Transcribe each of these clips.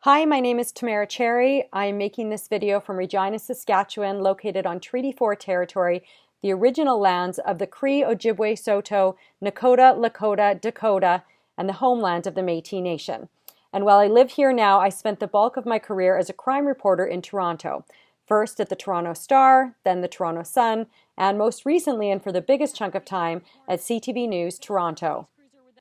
Hi, my name is Tamara Cherry. I am making this video from Regina, Saskatchewan, located on Treaty 4 territory, the original lands of the Cree, Ojibwe, Saulteaux, Nakota, Lakota, Dakota, and the homeland of the Métis Nation. And while I live here now, I spent the bulk of my career as a crime reporter in Toronto. First at the Toronto Star, then the Toronto Sun, and most recently, and for the biggest chunk of time, at CTV News Toronto.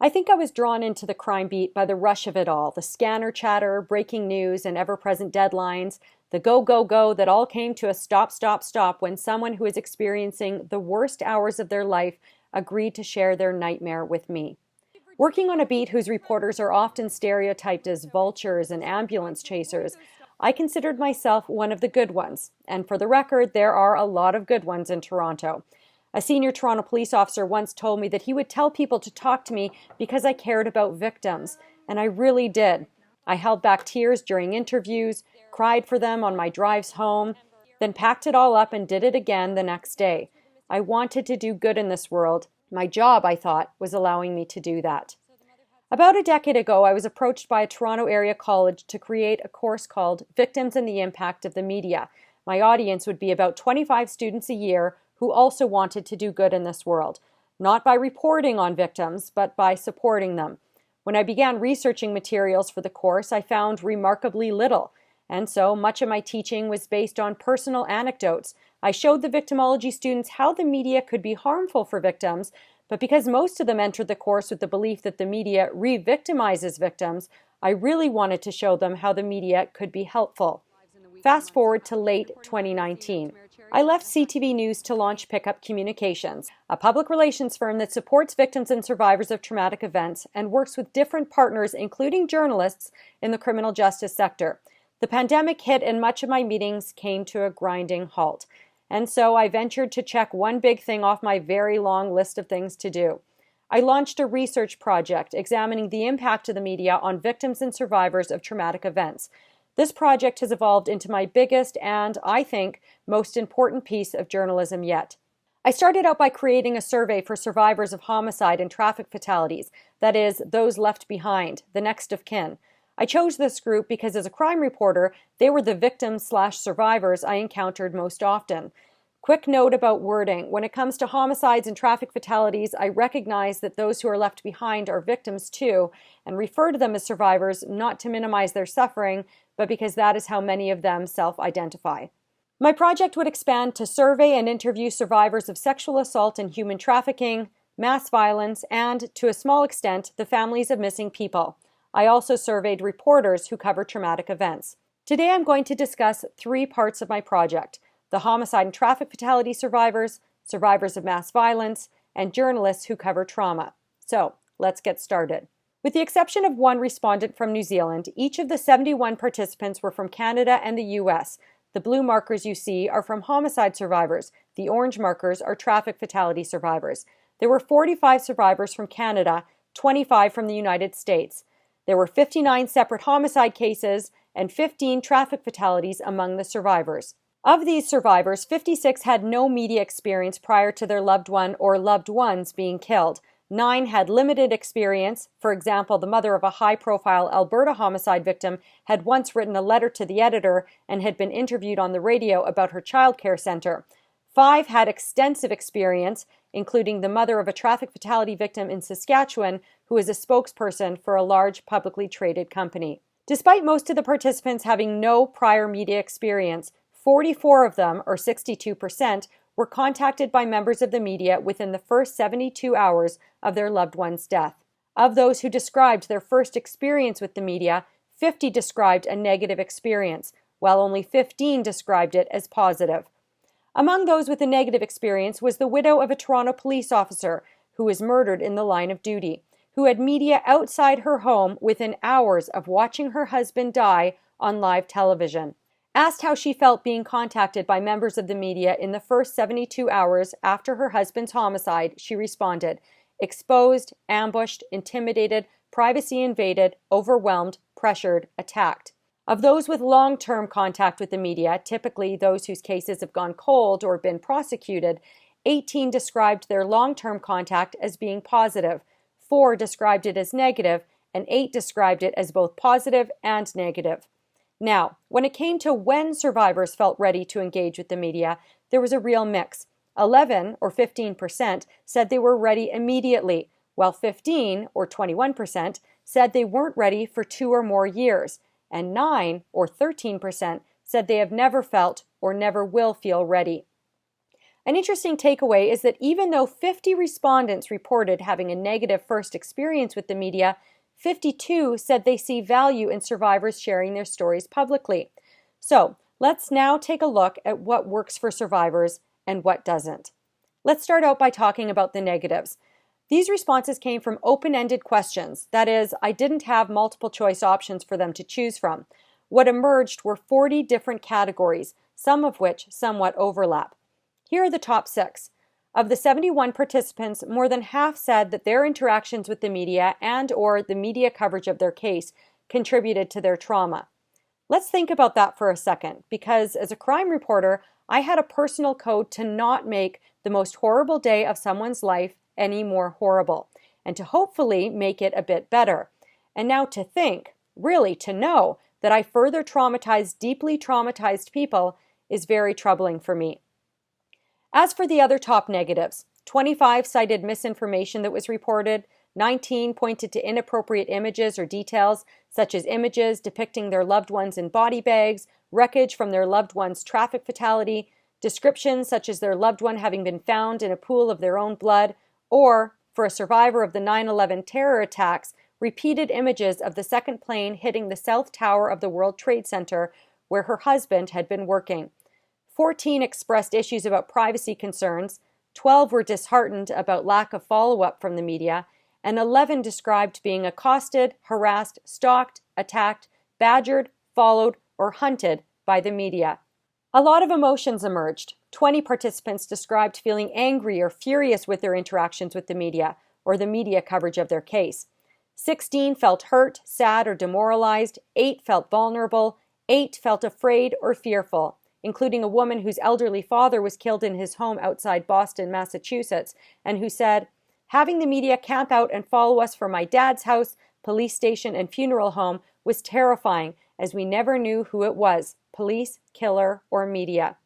I think I was drawn into the crime beat by the rush of it all, the scanner chatter, breaking news, and ever-present deadlines, the go, go, go that all came to a stop, stop, stop when someone who is experiencing the worst hours of their life agreed to share their nightmare with me. Working on a beat whose reporters are often stereotyped as vultures and ambulance chasers, I considered myself one of the good ones. And for the record, there are a lot of good ones in Toronto. A senior Toronto police officer once told me that he would tell people to talk to me because I cared about victims, and I really did. I held back tears during interviews, cried for them on my drives home, then packed it all up and did it again the next day. I wanted to do good in this world. My job, I thought, was allowing me to do that. About a decade ago, I was approached by a Toronto area college to create a course called Victims and the Impact of the Media. My audience would be about 25 students a year who also wanted to do good in this world, not by reporting on victims, but by supporting them. When I began researching materials for the course, I found remarkably little, and so much of my teaching was based on personal anecdotes. I showed the victimology students how the media could be harmful for victims, but because most of them entered the course with the belief that the media re-victimizes victims, I really wanted to show them how the media could be helpful. Fast forward to late 2019. I left CTV News to launch Pickup Communications, a public relations firm that supports victims and survivors of traumatic events and works with different partners, including journalists, in the criminal justice sector. The pandemic hit and much of my meetings came to a grinding halt. And so I ventured to check one big thing off my very long list of things to do. I launched a research project examining the impact of the media on victims and survivors of traumatic events. This project has evolved into my biggest and, I think, most important piece of journalism yet. I started out by creating a survey for survivors of homicide and traffic fatalities, that is, those left behind, the next of kin. I chose this group because as a crime reporter, they were the victims/survivors I encountered most often. Quick note about wording. When it comes to homicides and traffic fatalities, I recognize that those who are left behind are victims too, and refer to them as survivors not to minimize their suffering, but because that is how many of them self-identify. My project would expand to survey and interview survivors of sexual assault and human trafficking, mass violence, and, to a small extent, the families of missing people. I also surveyed reporters who cover traumatic events. Today I'm going to discuss three parts of my project: the homicide and traffic fatality survivors, survivors of mass violence, and journalists who cover trauma. So, let's get started. With the exception of one respondent from New Zealand, each of the 71 participants were from Canada and the US. The blue markers you see are from homicide survivors. The orange markers are traffic fatality survivors. There were 45 survivors from Canada, 25 from the United States. There were 59 separate homicide cases and 15 traffic fatalities among the survivors. Of these survivors, 56 had no media experience prior to their loved one or loved ones being killed. 9 had limited experience. For example, the mother of a high-profile Alberta homicide victim had once written a letter to the editor and had been interviewed on the radio about her childcare center. 5 had extensive experience, including the mother of a traffic fatality victim in Saskatchewan, who is a spokesperson for a large publicly traded company. Despite most of the participants having no prior media experience, 44 of them, or 62%, were contacted by members of the media within the first 72 hours of their loved one's death. Of those who described their first experience with the media, 50 described a negative experience, while only 15 described it as positive. Among those with a negative experience was the widow of a Toronto police officer who was murdered in the line of duty, who had media outside her home within hours of watching her husband die on live television. Asked how she felt being contacted by members of the media in the first 72 hours after her husband's homicide, she responded, "Exposed, ambushed, intimidated, privacy invaded, overwhelmed, pressured, attacked." Of those with long-term contact with the media, typically those whose cases have gone cold or been prosecuted, 18 described their long-term contact as being positive, 4 described it as negative, and 8 described it as both positive and negative. Now, when it came to when survivors felt ready to engage with the media, there was a real mix. 11 or 15% said they were ready immediately, while 15 or 21% said they weren't ready for 2 or more years, and 9 or 13% said they have never felt or never will feel ready. An interesting takeaway is that even though 50 respondents reported having a negative first experience with the media, 52 said they see value in survivors sharing their stories publicly. So let's now take a look at what works for survivors and what doesn't. Let's start out by talking about the negatives. These responses came from open-ended questions. That is, I didn't have multiple choice options for them to choose from. What emerged were 40 different categories, some of which somewhat overlap. Here are the top 6. Of the 71 participants, more than half said that their interactions with the media and/or the media coverage of their case contributed to their trauma. Let's think about that for a second, because as a crime reporter, I had a personal code to not make the most horrible day of someone's life any more horrible, and to hopefully make it a bit better. And now to think, really to know, that I further traumatized deeply traumatized people is very troubling for me. As for the other top negatives, 25 cited misinformation that was reported, 19 pointed to inappropriate images or details, such as images depicting their loved ones in body bags, wreckage from their loved one's traffic fatality, descriptions such as their loved one having been found in a pool of their own blood, or, for a survivor of the 9/11 terror attacks, repeated images of the second plane hitting the South Tower of the World Trade Center where her husband had been working. 14 expressed issues about privacy concerns, 12 were disheartened about lack of follow-up from the media, and 11 described being accosted, harassed, stalked, attacked, badgered, followed, or hunted by the media. A lot of emotions emerged. 20 participants described feeling angry or furious with their interactions with the media or the media coverage of their case. 16 felt hurt, sad, or demoralized. 8 felt vulnerable. 8 felt afraid or fearful, including a woman whose elderly father was killed in his home outside Boston, Massachusetts, and who said, "Having the media camp out and follow us from my dad's house, police station, and funeral home was terrifying, as we never knew who it was, police, killer, or media."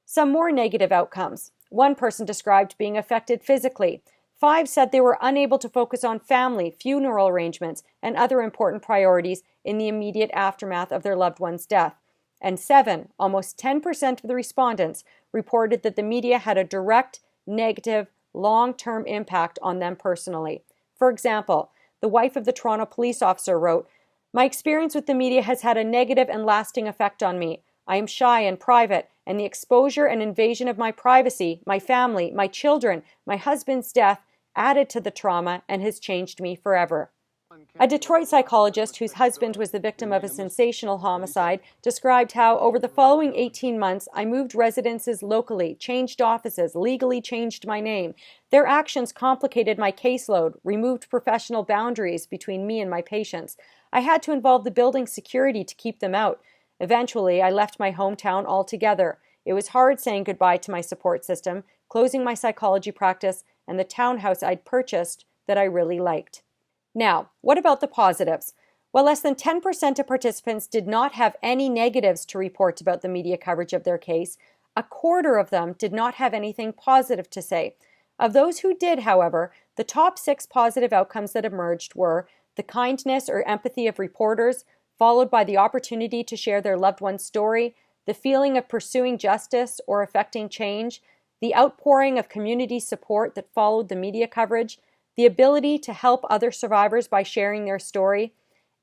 Some more negative outcomes. One person described being affected physically. 5 said they were unable to focus on family, funeral arrangements, and other important priorities in the immediate aftermath of their loved one's death. And 7, almost 10% of the respondents, reported that the media had a direct, negative, long-term impact on them personally. For example, the wife of the Toronto police officer wrote, "My experience with the media has had a negative and lasting effect on me. I am shy and private, and the exposure and invasion of my privacy, my family, my children, my husband's death added to the trauma and has changed me forever." A Detroit psychologist whose husband was the victim of a sensational homicide described how, over the following 18 months, I moved residences locally, changed offices, legally changed my name. Their actions complicated my caseload, removed professional boundaries between me and my patients. I had to involve the building security to keep them out. Eventually, I left my hometown altogether. It was hard saying goodbye to my support system, closing my psychology practice, and the townhouse I'd purchased that I really liked. Now, what about the positives? While less than 10% of participants did not have any negatives to report about the media coverage of their case, a quarter of them did not have anything positive to say. Of those who did, however, the top 6 positive outcomes that emerged were the kindness or empathy of reporters, followed by the opportunity to share their loved one's story, the feeling of pursuing justice or effecting change, the outpouring of community support that followed the media coverage, the ability to help other survivors by sharing their story,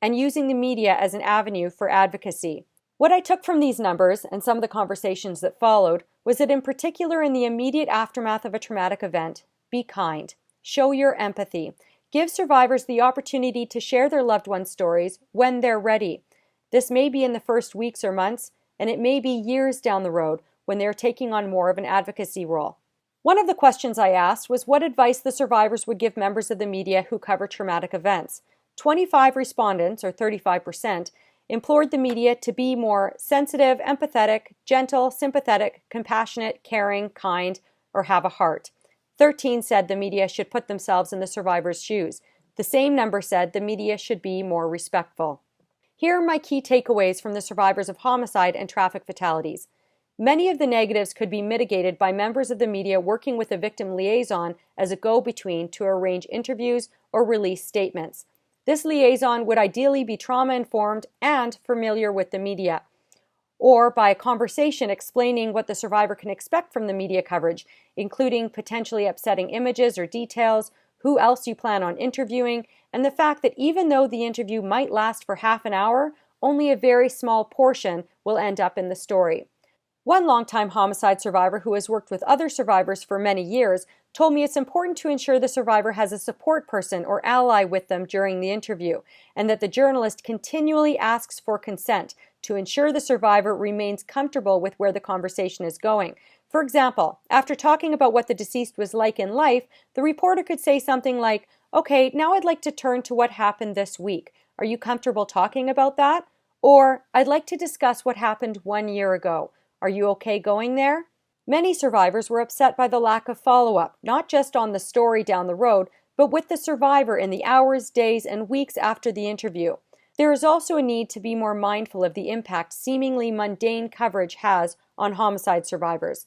and using the media as an avenue for advocacy. What I took from these numbers and some of the conversations that followed was that in particular in the immediate aftermath of a traumatic event, be kind, show your empathy, give survivors the opportunity to share their loved ones' stories when they're ready. This may be in the first weeks or months, and it may be years down the road when they're taking on more of an advocacy role. One of the questions I asked was what advice the survivors would give members of the media who cover traumatic events. 25 respondents, or 35%, implored the media to be more sensitive, empathetic, gentle, sympathetic, compassionate, caring, kind, or have a heart. 13 said the media should put themselves in the survivor's shoes. The same number said the media should be more respectful. Here are my key takeaways from the survivors of homicide and traffic fatalities. Many of the negatives could be mitigated by members of the media working with a victim liaison as a go-between to arrange interviews or release statements. This liaison would ideally be trauma-informed and familiar with the media, or by a conversation explaining what the survivor can expect from the media coverage, including potentially upsetting images or details, who else you plan on interviewing, and the fact that even though the interview might last for half an hour, only a very small portion will end up in the story. One longtime homicide survivor who has worked with other survivors for many years told me it's important to ensure the survivor has a support person or ally with them during the interview, and that the journalist continually asks for consent to ensure the survivor remains comfortable with where the conversation is going. For example, after talking about what the deceased was like in life, the reporter could say something like, "Okay, now I'd like to turn to what happened this week. Are you comfortable talking about that?" Or, "I'd like to discuss what happened 1 year ago. Are you okay going there?" Many survivors were upset by the lack of follow-up, not just on the story down the road, but with the survivor in the hours, days, and weeks after the interview. There is also a need to be more mindful of the impact seemingly mundane coverage has on homicide survivors.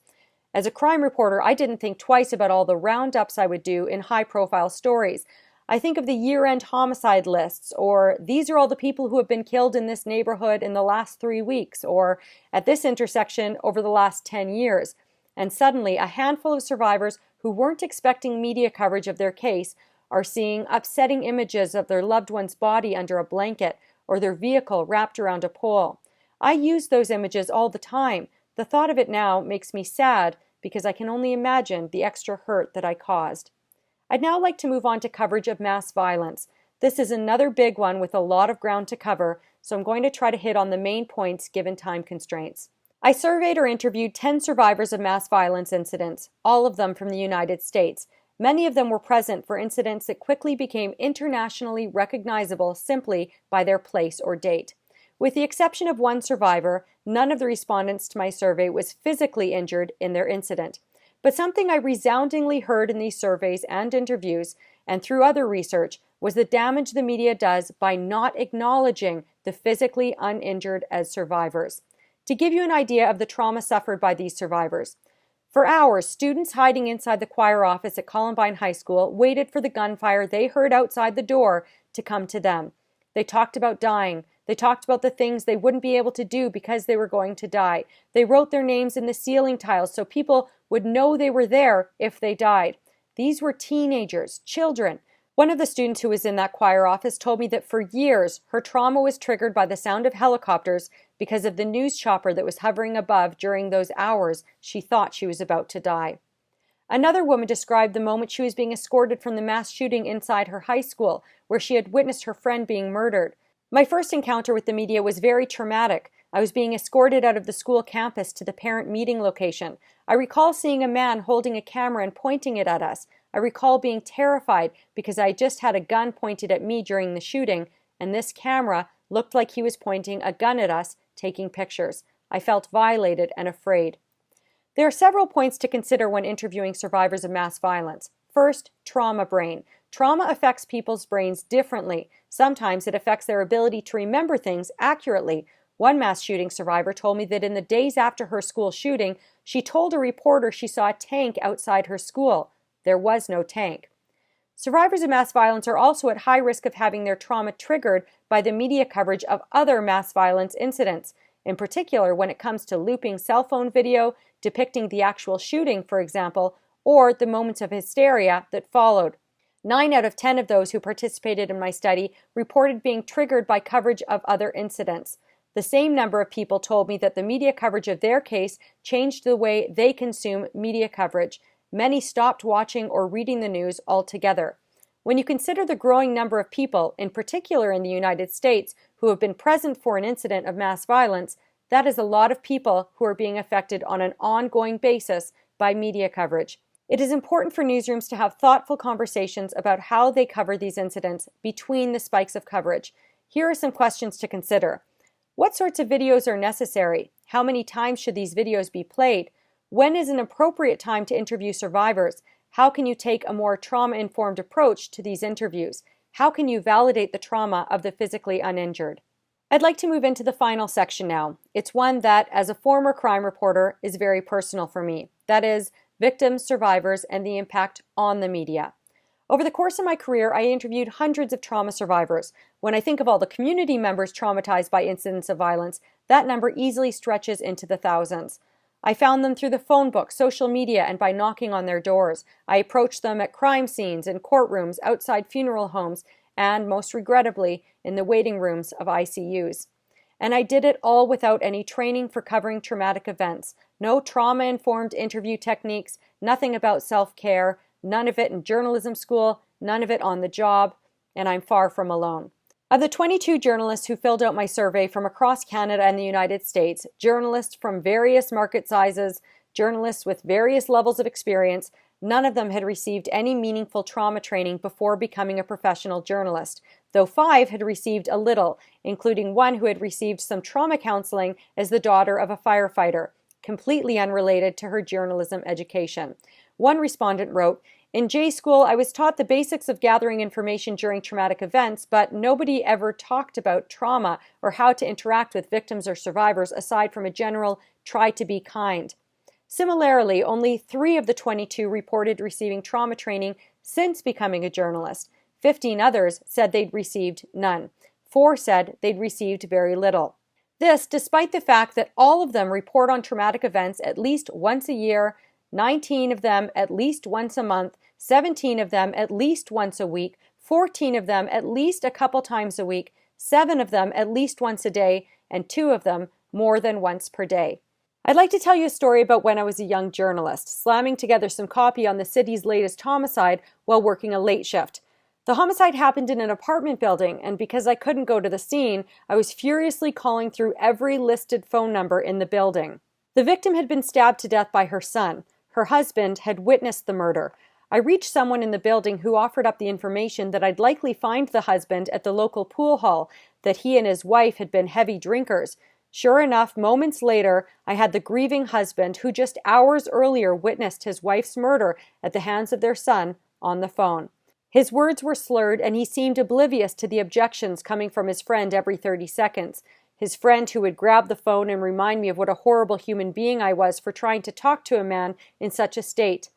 As a crime reporter, I didn't think twice about all the roundups I would do in high-profile stories. I think of the year-end homicide lists, or these are all the people who have been killed in this neighborhood in the last 3 weeks, or at this intersection over the last 10 years. And suddenly, a handful of survivors who weren't expecting media coverage of their case are seeing upsetting images of their loved one's body under a blanket or their vehicle wrapped around a pole. I use those images all the time. The thought of it now makes me sad because I can only imagine the extra hurt that I caused. I'd now like to move on to coverage of mass violence. This is another big one with a lot of ground to cover, so I'm going to try to hit on the main points given time constraints. I surveyed or interviewed 10 survivors of mass violence incidents, all of them from the United States. Many of them were present for incidents that quickly became internationally recognizable simply by their place or date. With the exception of one survivor, none of the respondents to my survey was physically injured in their incident. But something I resoundingly heard in these surveys and interviews, and through other research, was the damage the media does by not acknowledging the physically uninjured as survivors. To give you an idea of the trauma suffered by these survivors, for hours, students hiding inside the choir office at Columbine High School waited for the gunfire they heard outside the door to come to them. They talked about dying. They talked about the things they wouldn't be able to do because they were going to die. They wrote their names in the ceiling tiles so people would know they were there if they died. These were teenagers, children. One of the students who was in that choir office told me that for years her trauma was triggered by the sound of helicopters because of the news chopper that was hovering above during those hours she thought she was about to die. Another woman described the moment she was being escorted from the mass shooting inside her high school, where she had witnessed her friend being murdered. My first encounter with the media was very traumatic. I was being escorted out of the school campus to the parent meeting location. I recall seeing a man holding a camera and pointing it at us. I recall being terrified because I just had a gun pointed at me during the shooting, and this camera looked like he was pointing a gun at us, taking pictures. I felt violated and afraid. There are several points to consider when interviewing survivors of mass violence. First, trauma brain. Trauma affects people's brains differently. Sometimes it affects their ability to remember things accurately. One mass shooting survivor told me that in the days after her school shooting, she told a reporter she saw a tank outside her school. There was no tank. Survivors of mass violence are also at high risk of having their trauma triggered by the media coverage of other mass violence incidents, in particular when it comes to looping cell phone video, depicting the actual shooting, for example, or the moments of hysteria that followed. 9 out of 10 of those who participated in my study reported being triggered by coverage of other incidents. The same number of people told me that the media coverage of their case changed the way they consume media coverage. Many stopped watching or reading the news altogether. When you consider the growing number of people, in particular in the United States, who have been present for an incident of mass violence, that is a lot of people who are being affected on an ongoing basis by media coverage. It is important for newsrooms to have thoughtful conversations about how they cover these incidents between the spikes of coverage. Here are some questions to consider. What sorts of videos are necessary? How many times should these videos be played? When is an appropriate time to interview survivors? How can you take a more trauma-informed approach to these interviews? How can you validate the trauma of the physically uninjured? I'd like to move into the final section now. It's one that, as a former crime reporter, is very personal for me. That is, victims, survivors, and the impact on the media. Over the course of my career, I interviewed hundreds of trauma survivors. When I think of all the community members traumatized by incidents of violence, that number easily stretches into the thousands. I found them through the phone book, social media, and by knocking on their doors. I approached them at crime scenes, in courtrooms, outside funeral homes, and, most regrettably, in the waiting rooms of ICUs. And I did it all without any training for covering traumatic events. No trauma-informed interview techniques, nothing about self-care, none of it in journalism school, none of it on the job, and I'm far from alone. Of the 22 journalists who filled out my survey from across Canada and the United States, journalists from various market sizes, journalists with various levels of experience, none of them had received any meaningful trauma training before becoming a professional journalist, though 5 had received a little, including one who had received some trauma counseling as the daughter of a firefighter, completely unrelated to her journalism education. One respondent wrote, "In J School, I was taught the basics of gathering information during traumatic events, but nobody ever talked about trauma or how to interact with victims or survivors aside from a general try to be kind." Similarly, only 3 of the 22 reported receiving trauma training since becoming a journalist. 15 others said they'd received none. 4 said they'd received very little. This, despite the fact that all of them report on traumatic events at least once a year, 19 of them at least once a month, 17 of them at least once a week, 14 of them at least a couple times a week, 7 of them at least once a day, and 2 of them more than once per day. I'd like to tell you a story about when I was a young journalist, slamming together some copy on the city's latest homicide while working a late shift. The homicide happened in an apartment building, and because I couldn't go to the scene, I was furiously calling through every listed phone number in the building. The victim had been stabbed to death by her son. Her husband had witnessed the murder. I reached someone in the building who offered up the information that I'd likely find the husband at the local pool hall, that he and his wife had been heavy drinkers. Sure enough, moments later, I had the grieving husband who just hours earlier witnessed his wife's murder at the hands of their son on the phone. His words were slurred, and he seemed oblivious to the objections coming from his friend every 30 seconds. His friend who would grab the phone and remind me of what a horrible human being I was for trying to talk to a man in such a state.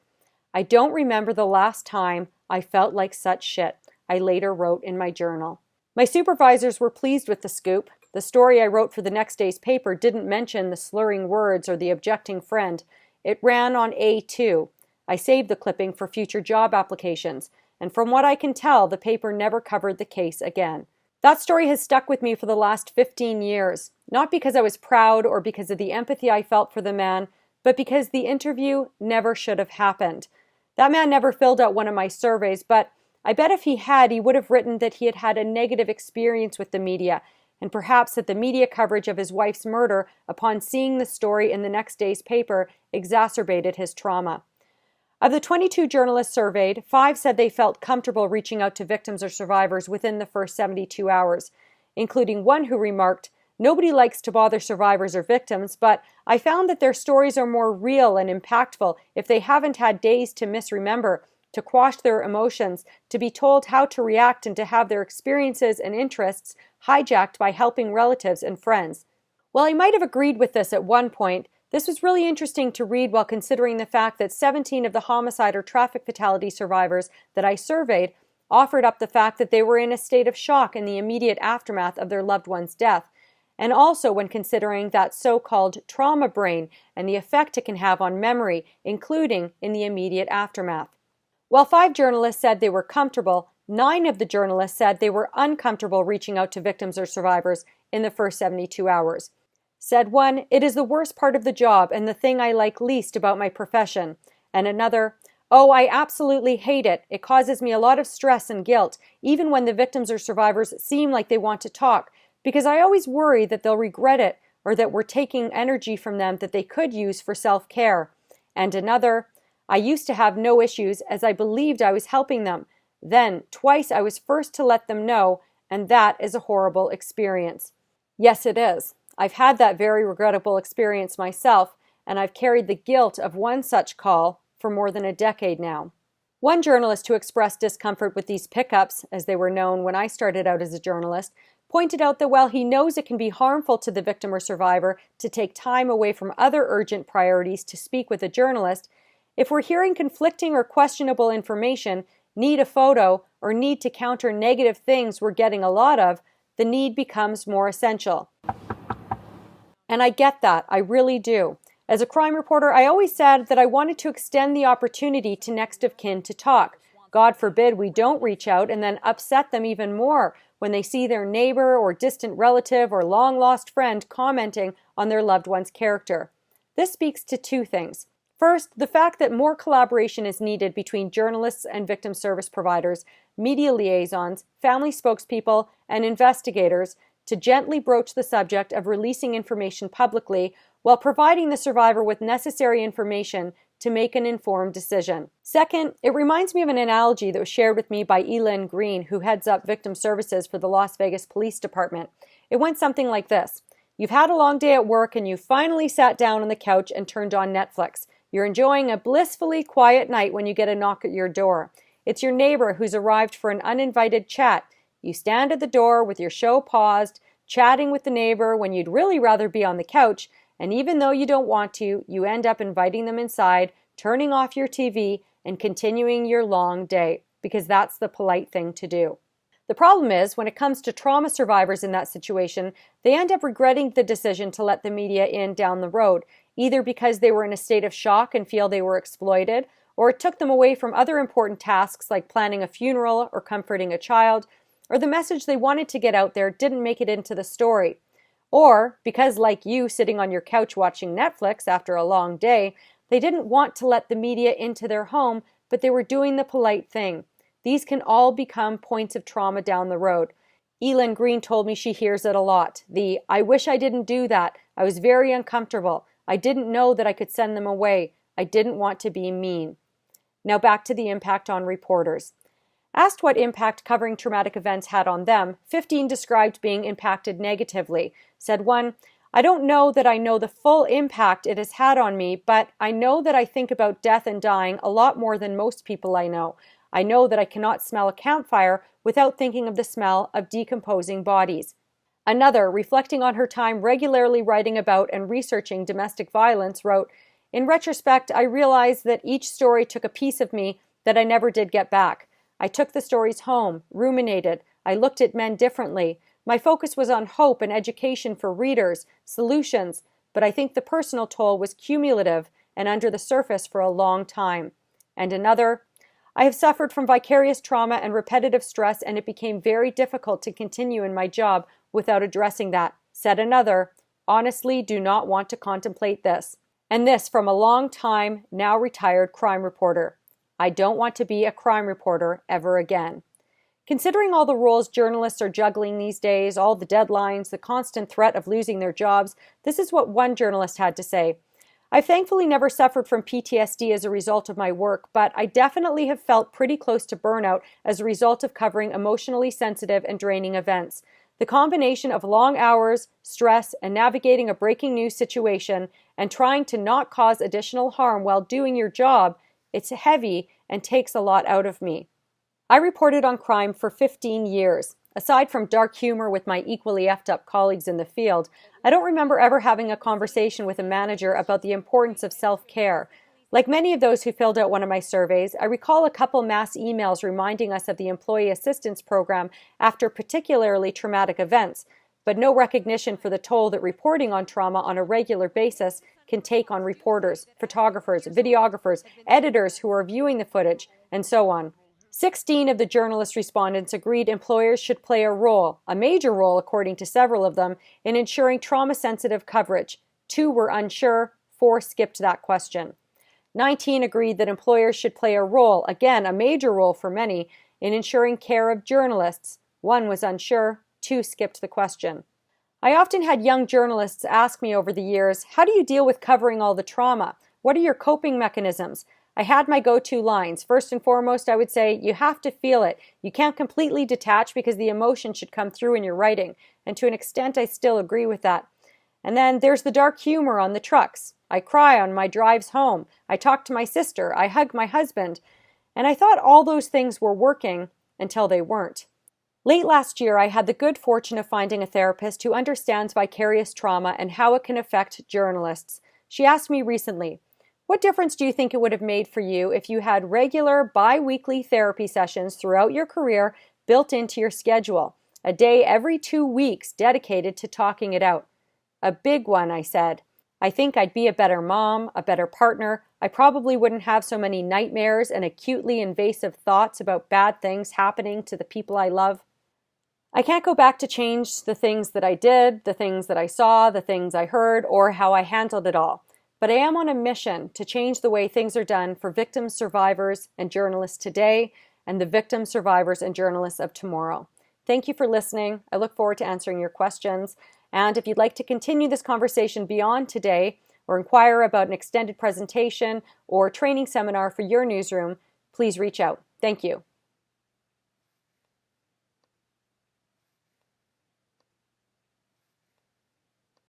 "I don't remember the last time I felt like such shit," I later wrote in my journal. My supervisors were pleased with the scoop. The story I wrote for the next day's paper didn't mention the slurring words or the objecting friend. It ran on A2. I saved the clipping for future job applications, and from what I can tell, the paper never covered the case again. That story has stuck with me for the last 15 years, not because I was proud or because of the empathy I felt for the man, but because the interview never should have happened. That man never filled out one of my surveys, but I bet if he had, he would have written that he had had a negative experience with the media, and perhaps that the media coverage of his wife's murder upon seeing the story in the next day's paper exacerbated his trauma. Of the 22 journalists surveyed, 5 said they felt comfortable reaching out to victims or survivors within the first 72 hours, including one who remarked, "Nobody likes to bother survivors or victims, but I found that their stories are more real and impactful if they haven't had days to misremember, to quash their emotions, to be told how to react, and to have their experiences and interests hijacked by helping relatives and friends." While I might have agreed with this at one point, this was really interesting to read while considering the fact that 17 of the homicide or traffic fatality survivors that I surveyed offered up the fact that they were in a state of shock in the immediate aftermath of their loved one's death, and also when considering that so-called trauma brain and the effect it can have on memory, including in the immediate aftermath. While 5 journalists said they were comfortable, 9 of the journalists said they were uncomfortable reaching out to victims or survivors in the first 72 hours. Said one, "It is the worst part of the job and the thing I like least about my profession." And another, "Oh, I absolutely hate it. It causes me a lot of stress and guilt, even when the victims or survivors seem like they want to talk, because I always worry that they'll regret it or that we're taking energy from them that they could use for self-care." And another, "I used to have no issues as I believed I was helping them. Then, twice I was first to let them know, and that is a horrible experience." Yes, it is. I've had that very regrettable experience myself, and I've carried the guilt of one such call for more than a decade now. One journalist who expressed discomfort with these pickups, as they were known when I started out as a journalist, pointed out that while he knows it can be harmful to the victim or survivor to take time away from other urgent priorities to speak with a journalist, if we're hearing conflicting or questionable information, need a photo, or need to counter negative things we're getting a lot of, the need becomes more essential. And I get that, I really do. As a crime reporter, I always said that I wanted to extend the opportunity to next of kin to talk. God forbid we don't reach out and then upset them even more when they see their neighbor or distant relative or long-lost friend commenting on their loved one's character. This speaks to two things. First, the fact that more collaboration is needed between journalists and victim service providers, media liaisons, family spokespeople, and investigators to gently broach the subject of releasing information publicly while providing the survivor with necessary information to make an informed decision. Second, it reminds me of an analogy that was shared with me by Eileen Green, who heads up victim services for the Las Vegas Police Department. It went something like this. You've had a long day at work and you finally sat down on the couch and turned on Netflix. You're enjoying a blissfully quiet night when you get a knock at your door. It's your neighbor who's arrived for an uninvited chat. You stand at the door with your show paused, chatting with the neighbor when you'd really rather be on the couch, and even though you don't want to, you end up inviting them inside, turning off your TV, and continuing your long day, because that's the polite thing to do. The problem is, when it comes to trauma survivors in that situation, they end up regretting the decision to let the media in down the road, either because they were in a state of shock and feel they were exploited, or it took them away from other important tasks like planning a funeral or comforting a child, or the message they wanted to get out there didn't make it into the story. Or because, like you sitting on your couch watching Netflix after a long day, they didn't want to let the media into their home, but they were doing the polite thing. These can all become points of trauma down the road. Eileen Green told me she hears it a lot. The, I wish I didn't do that. I was very uncomfortable. I didn't know that I could send them away. I didn't want to be mean. Now back to the impact on reporters. Asked what impact covering traumatic events had on them, 15 described being impacted negatively. Said one, I don't know that I know the full impact it has had on me, but I know that I think about death and dying a lot more than most people I know. I know that I cannot smell a campfire without thinking of the smell of decomposing bodies. Another, reflecting on her time regularly writing about and researching domestic violence, wrote, in retrospect, I realized that each story took a piece of me that I never did get back. I took the stories home, ruminated. I looked at men differently. My focus was on hope and education for readers, solutions, but I think the personal toll was cumulative and under the surface for a long time. And another, I have suffered from vicarious trauma and repetitive stress, and it became very difficult to continue in my job without addressing that. Said another, honestly do not want to contemplate this. And this from a long time, now retired crime reporter. I don't want to be a crime reporter ever again. Considering all the roles journalists are juggling these days, all the deadlines, the constant threat of losing their jobs, this is what one journalist had to say. I've thankfully never suffered from PTSD as a result of my work, but I definitely have felt pretty close to burnout as a result of covering emotionally sensitive and draining events. The combination of long hours, stress, and navigating a breaking news situation and trying to not cause additional harm while doing your job, it's heavy and takes a lot out of me. I reported on crime for 15 years. Aside from dark humor with my equally effed up colleagues in the field, I don't remember ever having a conversation with a manager about the importance of self-care. Like many of those who filled out one of my surveys, I recall a couple mass emails reminding us of the Employee Assistance Program after particularly traumatic events, but no recognition for the toll that reporting on trauma on a regular basis can take on reporters, photographers, videographers, editors who are viewing the footage, and so on. 16 of the journalist respondents agreed employers should play a role, a major role according to several of them, in ensuring trauma-sensitive coverage. 2 were unsure, 4 skipped that question. 19 agreed that employers should play a role, again a major role for many, in ensuring care of journalists. 1 was unsure, 2 skipped the question. I often had young journalists ask me over the years, how do you deal with covering all the trauma? What are your coping mechanisms? I had my go-to lines. First and foremost, I would say, you have to feel it. You can't completely detach because the emotion should come through in your writing. And to an extent, I still agree with that. And then there's the dark humor on the trucks. I cry on my drives home. I talk to my sister. I hug my husband. And I thought all those things were working until they weren't. Late last year, I had the good fortune of finding a therapist who understands vicarious trauma and how it can affect journalists. She asked me recently, "What difference do you think it would have made for you if you had regular bi-weekly therapy sessions throughout your career built into your schedule? A day every 2 weeks dedicated to talking it out." "A big one," I said. "I think I'd be a better mom, a better partner. I probably wouldn't have so many nightmares and acutely invasive thoughts about bad things happening to the people I love." I can't go back to change the things that I did, the things that I saw, the things I heard, or how I handled it all. But I am on a mission to change the way things are done for victims, survivors, and journalists today, and the victims, survivors, and journalists of tomorrow. Thank you for listening. I look forward to answering your questions. And if you'd like to continue this conversation beyond today, or inquire about an extended presentation or training seminar for your newsroom, please reach out. Thank you.